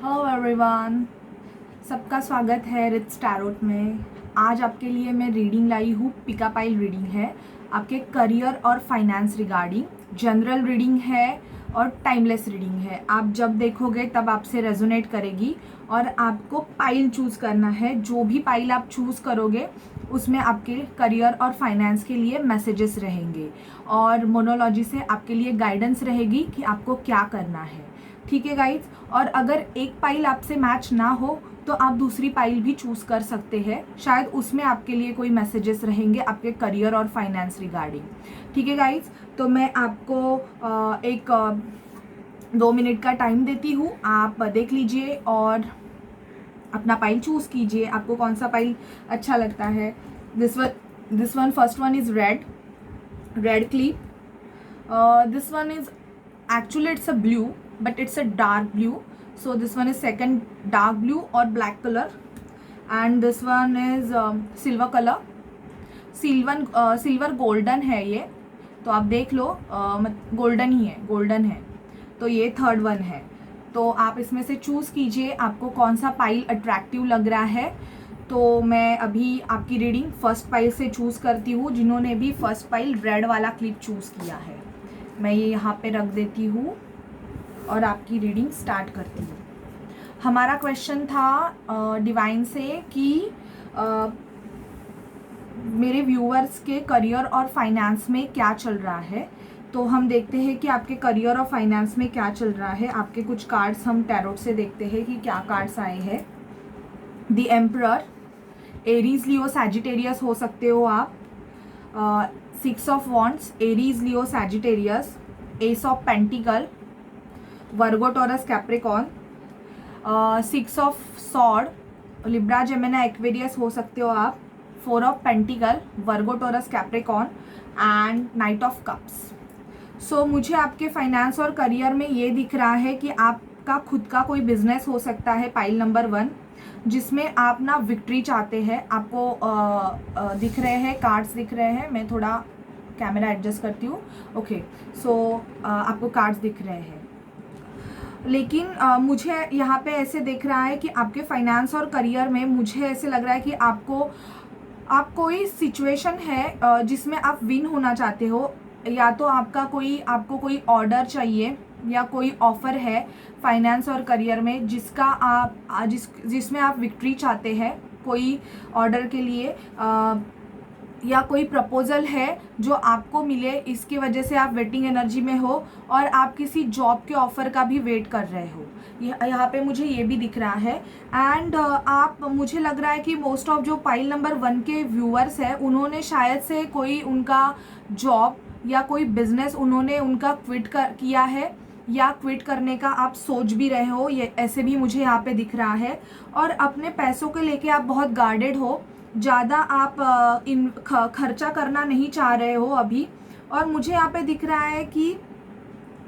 Hello everyone, सबका स्वागत है रिट्स टैरोट में। आज आपके लिए मैं रीडिंग लाई हूँ। पिकापाइल रीडिंग है आपके करियर और फाइनेंस रिगार्डिंग। जनरल रीडिंग है और टाइमलेस रीडिंग है। आप जब देखोगे तब आपसे रेजोनेट करेगी और आपको पाइल चूज़ करना है। जो भी पाइल आप चूज़ करोगे उसमें आपके करियर और फाइनेंस के लिए मैसेजेस रहेंगे और मोनोलॉजी से आपके लिए गाइडेंस रहेगी कि आपको क्या करना है। ठीक है गाइज। और अगर एक पाइल आपसे मैच ना हो तो आप दूसरी पाइल भी चूज़ कर सकते हैं, शायद उसमें आपके लिए कोई मैसेजेस रहेंगे आपके करियर और फाइनेंस रिगार्डिंग। ठीक है गाइज, तो मैं आपको एक 2 मिनट का टाइम देती हूँ। आप देख लीजिए और अपना पाइल चूज़ कीजिए, आपको कौन सा पाइल अच्छा लगता है। This one first one is red clip. This one is actually it's a blue, but it's a dark blue. So this one is second dark blue or black color, and this one is silver color. Silver golden है ये, तो आप देख लो golden ही है, golden है। तो ये third one है। तो आप इसमें से चूज़ कीजिए आपको कौन सा पाइल अट्रैक्टिव लग रहा है। तो मैं अभी आपकी रीडिंग फर्स्ट पाइल से चूज़ करती हूँ। जिन्होंने भी फर्स्ट पाइल रेड वाला क्लिप चूज़ किया है, मैं ये यहाँ पे रख देती हूँ और आपकी रीडिंग स्टार्ट करती हूँ। हमारा क्वेश्चन था डिवाइन से कि मेरे व्यूअर्स के करियर और फाइनेंस में क्या चल रहा है। तो हम देखते हैं कि आपके करियर और फाइनेंस में क्या चल रहा है। आपके कुछ कार्ड्स हम टैरोट से देखते हैं कि क्या कार्ड्स आए हैं। The emperor, Aries Leo Sagittarius हो सकते हो आप। 6 of wands, Aries Leo Sagittarius. Ace of pentacle, Virgo Taurus Capricorn. 6 of sword, Libra Gemini Aquarius हो सकते हो आप। 4 of pentacle, Virgo Taurus Capricorn and knight of cups. So मुझे आपके फाइनेंस और करियर में ये दिख रहा है कि आपका खुद का कोई बिजनेस हो सकता है, पाइल नंबर 1, जिसमें आप ना विक्ट्री चाहते हैं। आपको दिख रहे हैं कार्ड्स दिख रहे हैं। मैं थोड़ा कैमरा एडजस्ट करती हूँ। ओके, सो आपको कार्ड्स दिख रहे हैं, लेकिन मुझे यहाँ पे ऐसे दिख रहा है कि आपके फाइनेंस और करियर में मुझे ऐसे लग रहा है कि आप कोई सिचुएशन है जिसमें आप विन होना चाहते हो, या तो आपको कोई ऑर्डर चाहिए या कोई ऑफ़र है फाइनेंस और करियर में जिसमें आप विक्ट्री चाहते हैं कोई ऑर्डर के लिए, या कोई प्रपोज़ल है जो आपको मिले, इसकी वजह से आप वेटिंग एनर्जी में हो और आप किसी जॉब के ऑफ़र का भी वेट कर रहे हो। यहाँ पे मुझे ये भी दिख रहा है। एंड मुझे लग रहा है कि मोस्ट ऑफ जो पाइल नंबर 1 के व्यूअर्स हैं उन्होंने शायद से कोई उनका जॉब या कोई बिजनेस उन्होंने उनका किया है या क्विट करने का आप सोच भी रहे हो, ये ऐसे भी मुझे यहाँ पे दिख रहा है। और अपने पैसों के लेके आप बहुत गार्डेड हो, ज़्यादा आप खर्चा करना नहीं चाह रहे हो अभी। और मुझे यहाँ पे दिख रहा है कि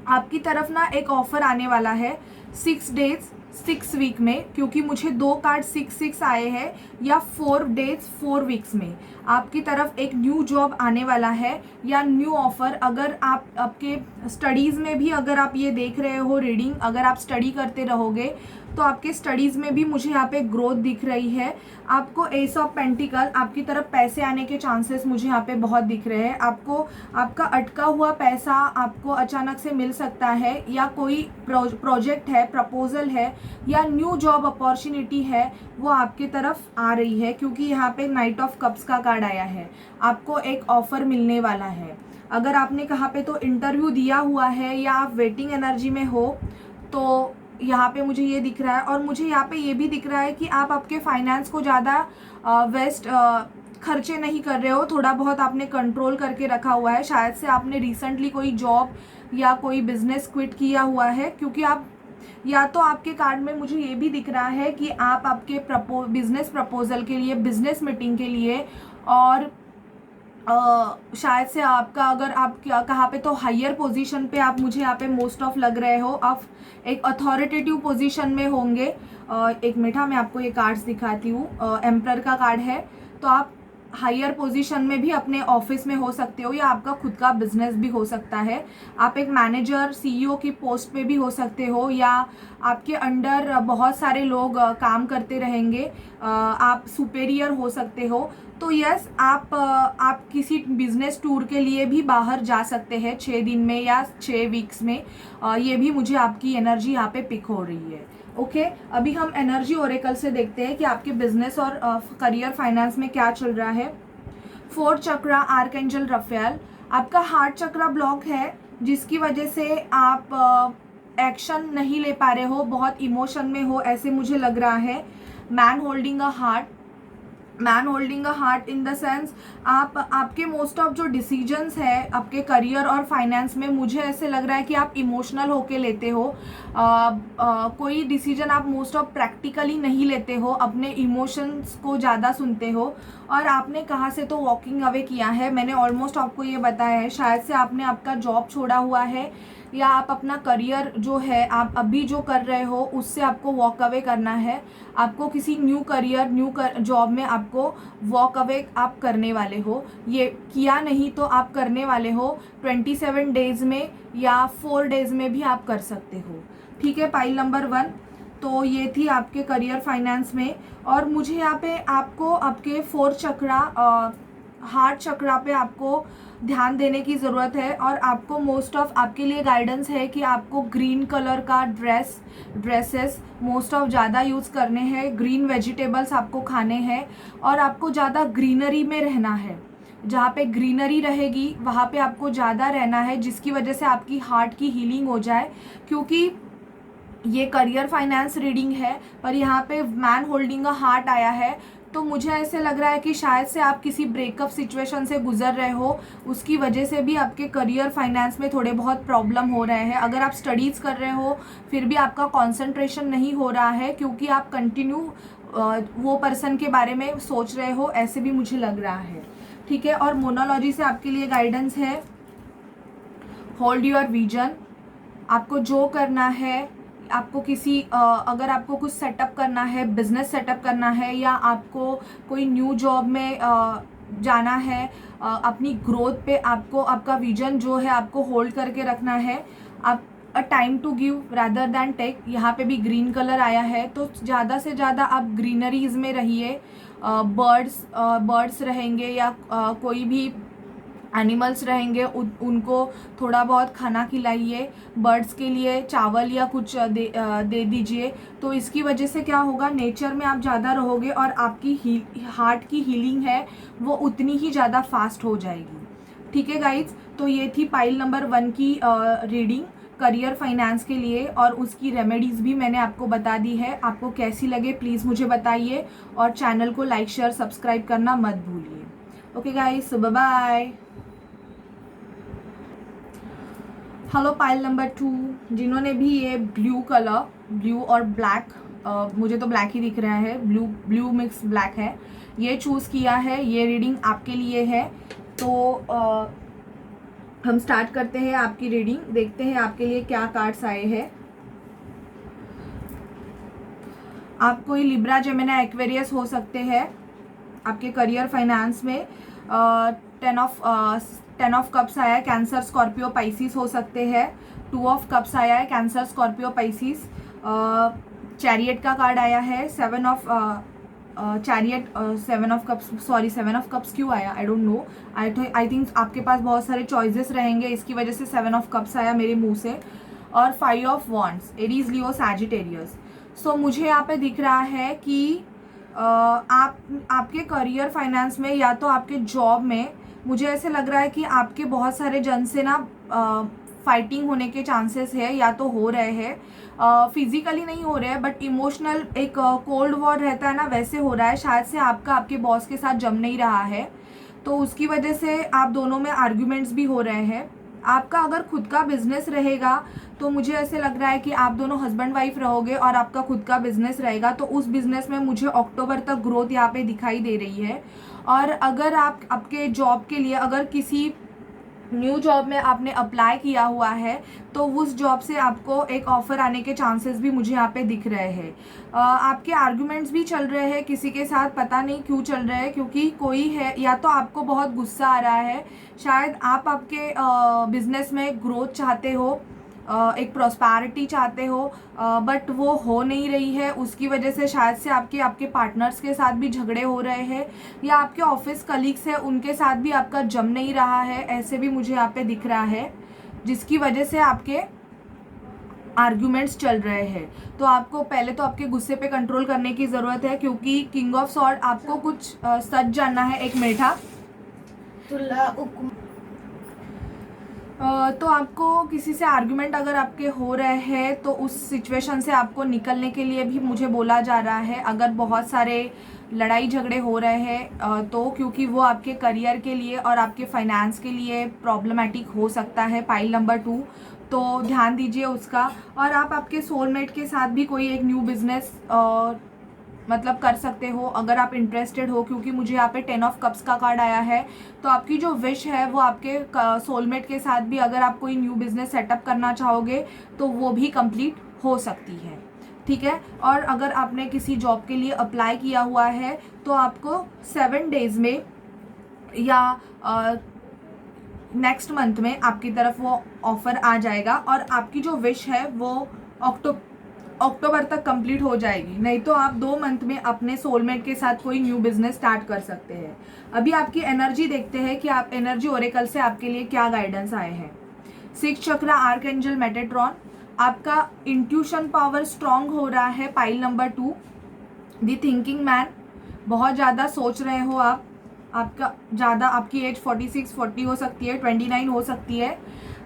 आपकी तरफ ना एक ऑफ़र आने वाला है 6 डेज 6 वीक में, क्योंकि मुझे 2 कार्ड 6 आए हैं, या 4 डेज 4 वीक्स में आपकी तरफ एक न्यू जॉब आने वाला है या न्यू ऑफ़र। अगर आप आपके स्टडीज़ में भी अगर आप ये देख रहे हो रीडिंग, अगर आप स्टडी करते रहोगे तो आपके स्टडीज़ में भी मुझे यहाँ पे ग्रोथ दिख रही है। आपको एस ऑफ पेंटिकल, आपकी तरफ पैसे आने के चांसेस मुझे यहाँ पे बहुत दिख रहे हैं। आपको आपका अटका हुआ पैसा आपको अचानक से मिल सकता है, या कोई प्रोजेक्ट है, प्रपोजल है या न्यू जॉब अपॉर्चुनिटी है वो आपकी तरफ आ रही है, क्योंकि यहाँ पे नाइट ऑफ कप्स का कार्ड आया है। आपको एक ऑफ़र मिलने वाला है। अगर आपने कहाँ पे तो इंटरव्यू दिया हुआ है या आप वेटिंग एनर्जी में हो, तो यहाँ पे मुझे ये दिख रहा है। और मुझे यहाँ पे ये भी दिख रहा है कि आप आपके फाइनेंस को ज़्यादा वेस्ट खर्चे नहीं कर रहे हो, थोड़ा बहुत आपने कंट्रोल करके रखा हुआ है। शायद से आपने रिसेंटली कोई जॉब या कोई बिजनेस क्विट किया हुआ है, क्योंकि आप, या तो आपके कार्ड में मुझे ये भी दिख रहा है कि आप आपके बिजनेस प्रपोजल के लिए, बिजनेस मीटिंग के लिए, और शायद से आपका, अगर आप कहाँ पे तो हायर पोजीशन पे आप, मुझे यहाँ पे मोस्ट ऑफ लग रहे हो आप एक अथॉरिटेटिव पोजीशन में होंगे। एक मिनट, मैं आपको ये कार्ड्स दिखाती हूँ। एम्परर का कार्ड है, तो आप हायर पोजीशन में भी अपने ऑफिस में हो सकते हो, या आपका खुद का बिजनेस भी हो सकता है। आप एक मैनेजर सीईओ की पोस्ट पे भी हो सकते हो, या आपके अंडर बहुत सारे लोग काम करते रहेंगे, आप सुपेरियर हो सकते हो। तो यस, आप किसी बिजनेस टूर के लिए भी बाहर जा सकते हैं 6 दिन में या 6 वीक्स में। ये भी मुझे आपकी एनर्जी यहाँ पे पिक हो रही है। ओके, अभी हम एनर्जी ओरेकल से देखते हैं कि आपके बिजनेस और करियर फाइनेंस में क्या चल रहा है। 4th चक्रा आर्कएंजल रफेल, आपका हार्ट चक्रा ब्लॉक है, जिसकी वजह से आप एक्शन नहीं ले पा रहे हो, बहुत इमोशन में हो ऐसे मुझे लग रहा है। Man holding a heart in the sense, आपके मोस्ट ऑफ जो डिसीजंस है आपके करियर और फाइनेंस में, मुझे ऐसे लग रहा है कि आप इमोशनल होके लेते हो। कोई डिसीजन आप मोस्ट ऑफ प्रैक्टिकली नहीं लेते हो, अपने इमोशंस को ज़्यादा सुनते हो। और आपने कहाँ से तो वॉकिंग अवे किया है, मैंने ऑलमोस्ट आपको ये बताया है। शायद से आपने आपका जॉब छोड़ा हुआ है, या आप अपना करियर जो है आप अभी जो कर रहे हो उससे आपको वॉक अवे करना है। आपको किसी न्यू करियर जॉब में आपको वॉक अवे आप करने वाले हो, ये किया नहीं तो आप करने वाले हो 27 डेज में या 4 डेज में भी आप कर सकते हो। ठीक है, पाइल नंबर 1। तो ये थी आपके करियर फाइनेंस में। और मुझे यहाँ पे आपको आपके 4th चक्रा हार्ट चक्रा पे आपको ध्यान देने की ज़रूरत है। और आपको मोस्ट ऑफ आपके लिए गाइडेंस है कि आपको ग्रीन कलर का ड्रेसेस मोस्ट ऑफ ज़्यादा यूज़ करने हैं, ग्रीन वेजिटेबल्स आपको खाने हैं, और आपको ज़्यादा ग्रीनरी में रहना है। जहाँ पे ग्रीनरी रहेगी वहाँ पे आपको ज़्यादा रहना है, जिसकी वजह से आपकी हार्ट की हीलिंग हो जाए। क्योंकि ये करियर फाइनेंस रीडिंग है, पर यहाँ पे मैन होल्डिंग अ हार्ट आया है, तो मुझे ऐसे लग रहा है कि शायद से आप किसी ब्रेकअप सिचुएशन से गुजर रहे हो, उसकी वजह से भी आपके करियर फाइनेंस में थोड़े बहुत प्रॉब्लम हो रहे हैं। अगर आप स्टडीज़ कर रहे हो फिर भी आपका कंसंट्रेशन नहीं हो रहा है, क्योंकि आप कंटिन्यू वो पर्सन के बारे में सोच रहे हो, ऐसे भी मुझे लग रहा है। ठीक है, और मोनोलॉजी से आपके लिए गाइडेंस है, होल्ड योर विजन। आपको जो करना है, आपको किसी अगर आपको कुछ सेटअप करना है, बिजनेस सेटअप करना है, या आपको कोई न्यू जॉब में जाना है, अपनी ग्रोथ पे आपको आपका विजन जो है आपको होल्ड करके रखना है। आप a time to give rather than take, यहाँ पे भी ग्रीन कलर आया है, तो ज़्यादा से ज़्यादा आप ग्रीनरीज में रहिए। बर्ड्स रहेंगे या कोई भी एनिमल्स रहेंगे, उनको थोड़ा बहुत खाना खिलाइए। बर्ड्स के लिए चावल या कुछ दे दीजिए। तो इसकी वजह से क्या होगा, नेचर में आप ज़्यादा रहोगे और आपकी हार्ट की हीलिंग है वो उतनी ही ज़्यादा फास्ट हो जाएगी। ठीक है गाइज, तो ये थी पाइल नंबर 1 की रीडिंग करियर फाइनेंस के लिए, और उसकी रेमेडीज़ भी मैंने आपको बता दी है। आपको कैसी लगे प्लीज़ मुझे बताइए, और चैनल को लाइक शेयर सब्सक्राइब करना मत भूलिए। ओके गाइज, सो बाय। हेलो पाइल नंबर 2, जिन्होंने भी ये ब्लू और ब्लैक, मुझे तो ब्लैक ही दिख रहा है, ब्लू मिक्स ब्लैक है, ये चूज़ किया है, ये रीडिंग आपके लिए है। तो हम स्टार्ट करते हैं आपकी रीडिंग, देखते हैं आपके लिए क्या कार्ड्स आए हैं। आप कोई लिब्रा, जेमिनी, एक्वेरियस हो सकते हैं आपके करियर फाइनेंस में। 10 ऑफ कप्स आया है, कैंसर, स्कॉर्पियो, पाइसिस हो सकते हैं। 2 ऑफ कप्स आया है, कैंसर, स्कॉर्पियो, पाइसिस। चैरियट का कार्ड आया है, 7 ऑफ कप्स क्यों आया, I don't know. I think आपके पास बहुत सारे चॉइसेस रहेंगे, इसकी वजह से 7 ऑफ कप्स आया मेरे मुंह से। और 5 of wands, Aries, Leo, Sagittarius. So मुझे यहाँ पे दिख रहा है कि आपके करियर फाइनेंस में या तो आपके जॉब में, मुझे ऐसे लग रहा है कि आपके बहुत सारे जन से ना फाइटिंग होने के चांसेस है, या तो हो रहे हैं। फिजिकली नहीं हो रहे हैं, बट इमोशनल एक कोल्ड वॉर रहता है ना, वैसे हो रहा है। शायद से आपका आपके बॉस के साथ जम नहीं रहा है, तो उसकी वजह से आप दोनों में आर्ग्यूमेंट्स भी हो रहे हैं। आपका अगर खुद का बिजनेस रहेगा तो मुझे ऐसे लग रहा है कि आप दोनों हस्बैंड वाइफ रहोगे और आपका खुद का बिजनेस रहेगा, तो उस बिजनेस में मुझे अक्टूबर तक ग्रोथ यहाँ पे दिखाई दे रही है। और अगर आप आपके जॉब के लिए अगर किसी न्यू जॉब में आपने अप्लाई किया हुआ है तो उस जॉब से आपको एक ऑफ़र आने के चांसेस भी मुझे यहाँ पे दिख रहे हैं। आपके आर्गुमेंट्स भी चल रहे हैं किसी के साथ, पता नहीं क्यों चल रहे हैं, क्योंकि कोई है या तो आपको बहुत गुस्सा आ रहा है, शायद आप आपके बिजनेस में ग्रोथ चाहते हो, एक प्रॉस्पैरिटी चाहते हो, बट वो हो नहीं रही है, उसकी वजह से शायद से आपके पार्टनर्स के साथ भी झगड़े हो रहे हैं, या आपके ऑफिस कलीग्स हैं उनके साथ भी आपका जम नहीं रहा है, ऐसे भी मुझे यहाँ पे दिख रहा है, जिसकी वजह से आपके आर्ग्यूमेंट्स चल रहे हैं। तो आपको पहले तो आपके गुस्से पे कंट्रोल करने की ज़रूरत है, क्योंकि किंग ऑफ सॉर्ड आपको कुछ सच जानना है। एक मिनट हाँ। तो आपको किसी से आर्गुमेंट अगर आपके हो रहे हैं तो उस सिचुएशन से आपको निकलने के लिए भी मुझे बोला जा रहा है। अगर बहुत सारे लड़ाई झगड़े हो रहे हैं तो क्योंकि वो आपके करियर के लिए और आपके फाइनेंस के लिए प्रॉब्लमेटिक हो सकता है, पाइल नंबर 2, तो ध्यान दीजिए उसका। और आप आपके सोलमेट के साथ भी कोई एक न्यू बिजनेस मतलब कर सकते हो अगर आप इंटरेस्टेड हो, क्योंकि मुझे यहाँ पे 10 ऑफ कप्स का कार्ड आया है। तो आपकी जो विश है वो आपके सोलमेट के साथ भी अगर आप कोई न्यू बिजनेस सेटअप करना चाहोगे तो वो भी कंप्लीट हो सकती है, ठीक है। और अगर आपने किसी जॉब के लिए अप्लाई किया हुआ है तो आपको 7 डेज़ में या नेक्स्ट मंथ में आपकी तरफ वो ऑफ़र आ जाएगा और आपकी जो विश है वो अक्टूबर तक कंप्लीट हो जाएगी। नहीं तो आप 2 मंथ में अपने सोलमेट के साथ कोई न्यू बिजनेस स्टार्ट कर सकते हैं। अभी आपकी एनर्जी देखते हैं कि आप एनर्जी ओरेकल से आपके लिए क्या गाइडेंस आए हैं। 6 चक्रा आर्कएंजल मेटाट्रॉन, आपका इंट्यूशन पावर स्ट्रांग हो रहा है। Pile number 2, the thinking man, बहुत ज़्यादा सोच रहे हो आप, आपका ज़्यादा, आपकी एज 46 40 हो सकती है, 29 हो सकती है।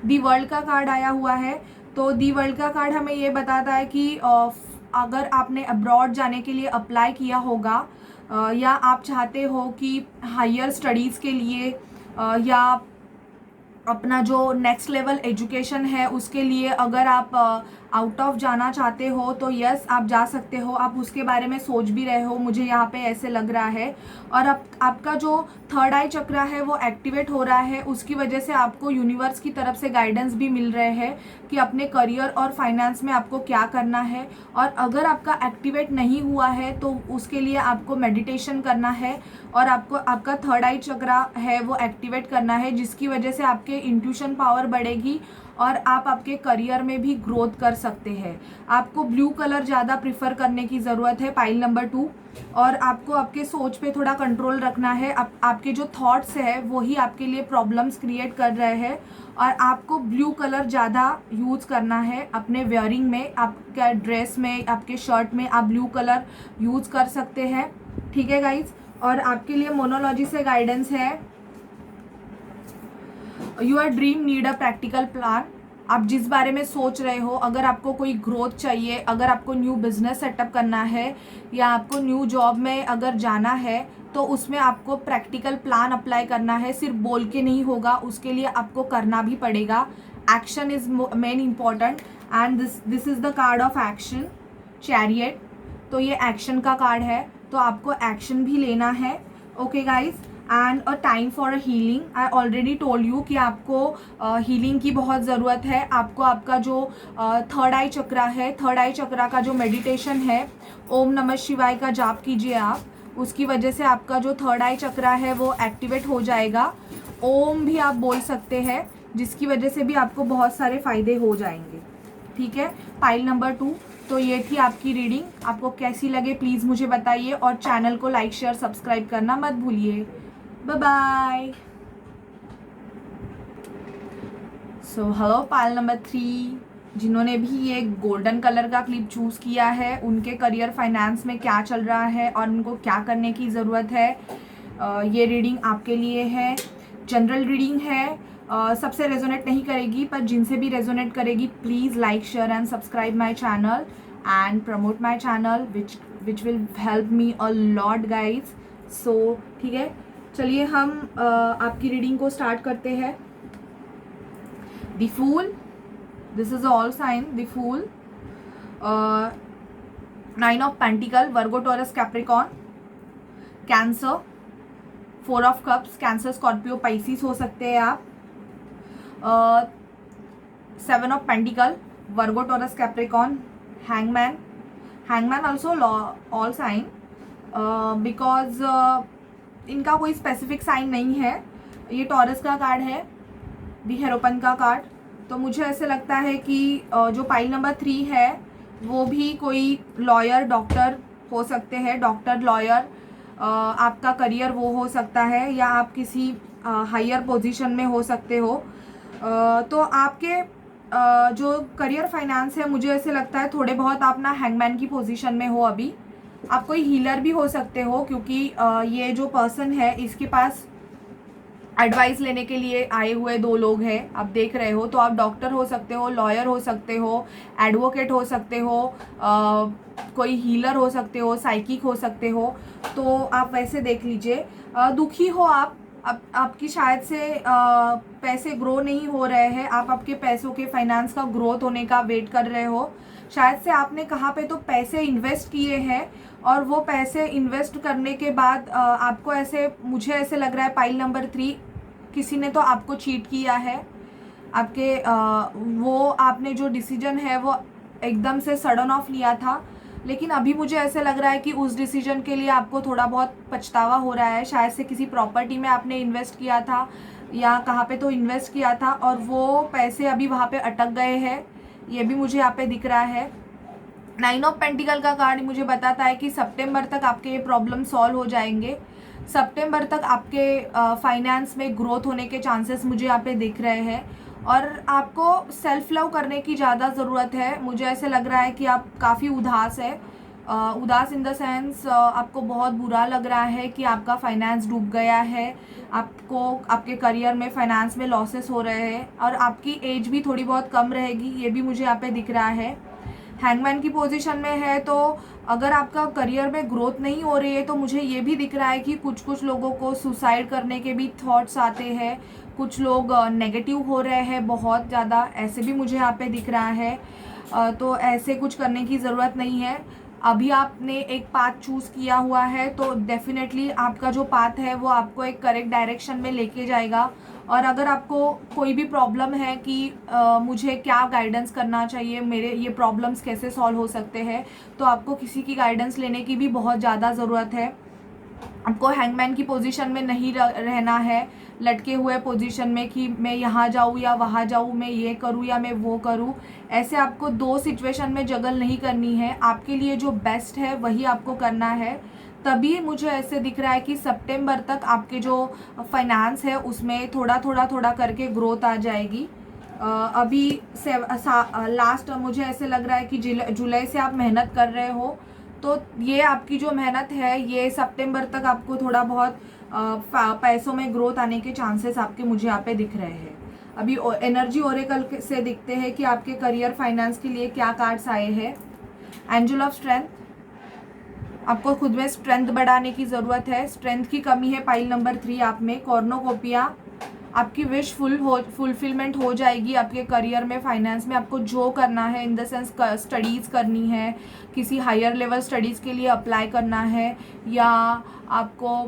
दी वर्ल्ड का कार्ड आया हुआ है। तो दी वर्ल्ड का कार्ड हमें ये बताता है कि अगर आपने अब्रॉड जाने के लिए अप्लाई किया होगा या आप चाहते हो कि हायर स्टडीज़ के लिए या अपना जो नेक्स्ट लेवल एजुकेशन है उसके लिए अगर आप आउट ऑफ जाना चाहते हो तो यस आप जा सकते हो। आप उसके बारे में सोच भी रहे हो, मुझे यहाँ पे ऐसे लग रहा है। और आपका जो थर्ड आई चक्रा है वो एक्टिवेट हो रहा है, उसकी वजह से आपको यूनिवर्स की तरफ से गाइडेंस भी मिल रहे हैं कि अपने करियर और फाइनेंस में आपको क्या करना है। और अगर आपका एक्टिवेट नहीं हुआ है तो उसके लिए आपको मेडिटेशन करना है और आपको आपका थर्ड आई चक्रा है वो एक्टिवेट करना है, जिसकी वजह से आपके इंट्यूशन पावर बढ़ेगी और आप आपके करियर में भी ग्रोथ कर सकते हैं। आपको ब्लू कलर ज़्यादा प्रिफर करने की ज़रूरत है, पाइल नंबर 2। और आपको आपके सोच पे थोड़ा कंट्रोल रखना है। आपके जो थॉट्स है वही आपके लिए प्रॉब्लम्स क्रिएट कर रहे हैं और आपको ब्लू कलर ज़्यादा यूज़ करना है अपने वेयरिंग में, आपके ड्रेस में, आपके शर्ट में आप ब्लू कलर यूज़ कर सकते हैं, ठीक है गाइज। और आपके लिए मोनोलॉजी से गाइडेंस है, your dream need a practical plan. आप जिस बारे में सोच रहे हो, अगर आपको कोई ग्रोथ चाहिए, अगर आपको न्यू बिजनेस सेटअप करना है या आपको न्यू जॉब में अगर जाना है तो उसमें आपको प्रैक्टिकल प्लान अप्लाई करना है। सिर्फ बोल के नहीं होगा, उसके लिए आपको करना भी पड़ेगा। Action is main important and this is the card of action, chariot. तो ये एक्शन का कार्ड है, तो आपको एक्शन भी लेना है, okay guys. And a time for a healing, I already told you कि आपको हीलिंग की बहुत ज़रूरत है। आपको आपका जो थर्ड आई चक्रा है, थर्ड आई चक्रा का जो मेडिटेशन है, ओम नमः शिवाय का जाप कीजिए आप, उसकी वजह से आपका जो थर्ड आई चक्रा है वो एक्टिवेट हो जाएगा। ओम भी आप बोल सकते हैं, जिसकी वजह से भी आपको बहुत सारे फ़ायदे हो जाएंगे, ठीक है। पाइल नंबर 2, तो ये थी आपकी रीडिंग। आपको कैसी लगे प्लीज़ मुझे बताइए और चैनल को लाइक शेयर सब्सक्राइब करना मत भूलिए। Bye bye. So hello pile number 3, जिन्होंने भी ये गोल्डन कलर का क्लिप चूज़ किया है, उनके करियर फाइनेंस में क्या चल रहा है और उनको क्या करने की ज़रूरत है, ये रीडिंग आपके लिए है। जनरल रीडिंग है, सबसे रेजोनेट नहीं करेगी, पर जिनसे भी रेजोनेट करेगी please like share and subscribe my channel and promote my channel which will help me a lot guys. So ठीक है, चलिए हम आपकी रीडिंग को स्टार्ट करते हैं। The fool, this is all sign, the fool, 9 of pentacle, Virgo Taurus Capricorn, Cancer, 4 of cups, Cancer Scorpio Pisces हो सकते हैं आप। Seven of pentacle, Virgo, Taurus, Capricorn, hangman, hangman also all sign, because इनका कोई specific sign नहीं है। ये taurus का कार्ड है, दी हेरोपन का कार्ड। तो मुझे ऐसे लगता है कि जो पाइल नंबर 3 है वो भी कोई लॉयर, डॉक्टर हो सकते हैं, डॉक्टर, लॉयर, आपका करियर वो हो सकता है, या आप किसी हायर पोजीशन में हो सकते हो। तो आपके जो करियर फाइनेंस है, मुझे ऐसे लगता है थोड़े बहुत आप ना हैंगमैन की पोजीशन में हो अभी। आप कोई हीलर भी हो सकते हो, क्योंकि ये जो पर्सन है इसके पास एडवाइस लेने के लिए आए हुए 2 लोग हैं, आप देख रहे हो। तो आप डॉक्टर हो सकते हो, लॉयर हो सकते हो, एडवोकेट हो सकते हो, कोई हीलर हो सकते हो, साइकिक हो सकते हो। तो आप वैसे देख लीजिए। दुखी हो आप, आपकी शायद से पैसे ग्रो नहीं हो रहे हैं, आप आपके पैसों के फाइनेंस का ग्रोथ होने का वेट कर रहे हो। शायद से आपने कहाँ पे तो पैसे इन्वेस्ट किए हैं, और वो पैसे इन्वेस्ट करने के बाद आपको ऐसे, मुझे ऐसे लग रहा है पाइल नंबर 3, किसी ने तो आपको चीट किया है। आपके वो आपने जो डिसीजन है वो एकदम से सडन ऑफ लिया था, लेकिन अभी मुझे ऐसे लग रहा है कि उस डिसीजन के लिए आपको थोड़ा बहुत पछतावा हो रहा है। शायद से किसी प्रॉपर्टी में आपने इन्वेस्ट किया था, या कहाँ पे तो इन्वेस्ट किया था, और वो पैसे अभी वहाँ पे अटक गए हैं, ये भी मुझे यहाँ पे दिख रहा है। 9 ऑफ पेंटिकल का कार्ड मुझे बताता है कि सितंबर तक आपके ये प्रॉब्लम सॉल्व हो जाएंगे। सितंबर तक आपके फाइनेंस में ग्रोथ होने के चांसेस मुझे यहाँ पे दिख रहे हैं, और आपको सेल्फ लव करने की ज़्यादा ज़रूरत है। मुझे ऐसे लग रहा है कि आप काफ़ी उदास है, उदास इन द सेंस आपको बहुत बुरा लग रहा है कि आपका फाइनेंस डूब गया है, आपको आपके करियर में फाइनेंस में लॉसेस हो रहे हैं, और आपकी एज भी थोड़ी बहुत कम रहेगी, ये भी मुझे यहाँ पे दिख रहा है। हैंगमैन की पोजीशन में है, तो अगर आपका करियर में ग्रोथ नहीं हो रही है तो मुझे ये भी दिख रहा है कि कुछ लोगों को सुसाइड करने के भी थॉट्स आते हैं, कुछ लोग नेगेटिव हो रहे हैं बहुत ज़्यादा, ऐसे भी मुझे यहाँ पे दिख रहा है। तो ऐसे कुछ करने की ज़रूरत नहीं है। अभी आपने एक पाथ चूज़ किया हुआ है, तो डेफिनेटली आपका जो पाथ है वो आपको एक करेक्ट डायरेक्शन में लेके जाएगा। और अगर आपको कोई भी प्रॉब्लम है कि मुझे क्या गाइडेंस करना चाहिए, मेरे ये प्रॉब्लम्स कैसे सॉल्व हो सकते हैं, तो आपको किसी की गाइडेंस लेने की भी बहुत ज़्यादा ज़रूरत है। आपको हैंगमैन की पोजीशन में नहीं रहना है, लटके हुए पोजीशन में कि मैं यहाँ जाऊँ या वहाँ जाऊँ, मैं ये करूँ या मैं वो करूँ। ऐसे आपको 2 सिचुएशन में जगल नहीं करनी है, आपके लिए जो बेस्ट है वही आपको करना है। तभी मुझे ऐसे दिख रहा है कि सितंबर तक आपके जो फाइनेंस है उसमें थोड़ा करके ग्रोथ आ जाएगी। अभी लास्ट मुझे ऐसे लग रहा है कि जुलाई से आप मेहनत कर रहे हो, तो ये आपकी जो मेहनत है ये सितंबर तक आपको थोड़ा बहुत पैसों में ग्रोथ आने के चांसेस आपके मुझे यहाँ पे दिख रहे हैं। अभी एनर्जी ओरेकल से दिखते हैं कि आपके करियर फाइनेंस के लिए क्या कार्ड्स आए हैं। एंजल ऑफ स्ट्रेंथ, आपको खुद में स्ट्रेंथ बढ़ाने की ज़रूरत है, स्ट्रेंथ की कमी है पाइल नंबर 3 आप में। कॉर्नोकोपिया, आपकी विश फुलफिलमेंट हो जाएगी आपके करियर में, फाइनेंस में। आपको जो करना है, इन द सेंस स्टडीज़ करनी है, किसी हायर लेवल स्टडीज़ के लिए अप्लाई करना है, या आपको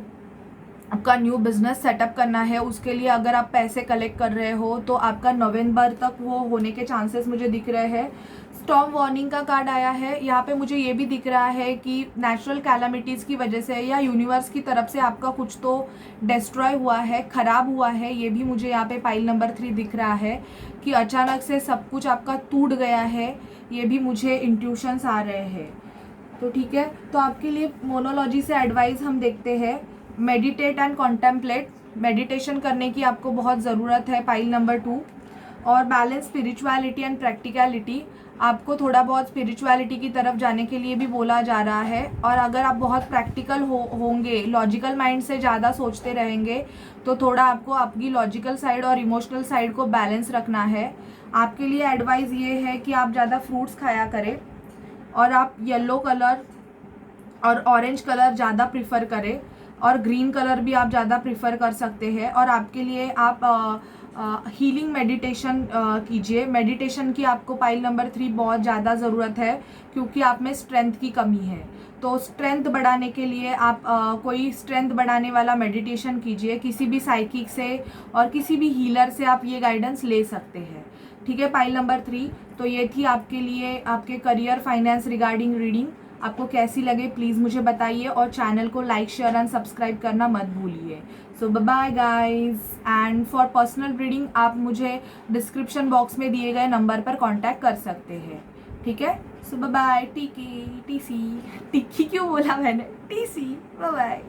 आपका न्यू बिजनेस सेटअप करना है, उसके लिए अगर आप पैसे कलेक्ट कर रहे हो तो आपका नवंबर तक वो होने के चांसेस मुझे दिख रहे हैं। स्टॉर्म वार्निंग का कार्ड आया है यहाँ पे, मुझे ये भी दिख रहा है कि नेचुरल कैलामिटीज़ की वजह से या यूनिवर्स की तरफ से आपका कुछ तो डिस्ट्रॉय हुआ है, ख़राब हुआ है। ये भी मुझे यहाँ पे पाइल नंबर 3 दिख रहा है कि अचानक से सब कुछ आपका टूट गया है, ये भी मुझे इंट्यूशंस आ रहे हैं। तो ठीक है, तो आपके लिए मोनोलॉजी से एडवाइस हम देखते हैं। मेडिटेट एंड कॉन्टेम्पलेट, मेडिटेशन करने की आपको बहुत ज़रूरत है पाइल नंबर 2। और बैलेंस स्पिरिचुअलिटी एंड प्रैक्टिकलिटी, आपको थोड़ा बहुत स्पिरिचुअलिटी की तरफ जाने के लिए भी बोला जा रहा है। और अगर आप बहुत प्रैक्टिकल होंगे, लॉजिकल माइंड से ज़्यादा सोचते रहेंगे, तो थोड़ा आपको आपकी लॉजिकल साइड और इमोशनल साइड को बैलेंस रखना है। आपके लिए एडवाइस ये है कि आप ज़्यादा फ्रूट्स खाया करें, और आप येलो कलर और ऑरेंज कलर ज़्यादा प्रिफर करें, और ग्रीन कलर भी आप ज़्यादा प्रिफर कर सकते हैं। और आपके लिए आप हीलिंग मेडिटेशन कीजिए। मेडिटेशन की आपको पाइल नंबर 3 बहुत ज़्यादा ज़रूरत है, क्योंकि आप में स्ट्रेंथ की कमी है। तो स्ट्रेंथ बढ़ाने के लिए आप कोई स्ट्रेंथ बढ़ाने वाला मेडिटेशन कीजिए, किसी भी साइकिक से और किसी भी हीलर से आप ये गाइडेंस ले सकते हैं। ठीक है, पाइल नंबर 3। तो ये थी आपके लिए आपके करियर फाइनेंस रिगार्डिंग रीडिंग। आपको कैसी लगे प्लीज़ मुझे बताइए, और चैनल को लाइक शेयर एंड सब्सक्राइब करना मत भूलिए। So bye guys, and for personal reading आप मुझे डिस्क्रिप्शन बॉक्स में दिए गए नंबर पर कांटेक्ट कर सकते हैं। ठीक है, सो बाय। टीकी टीसी टिक्की क्यों बोला मैंने, टीसी, बाय।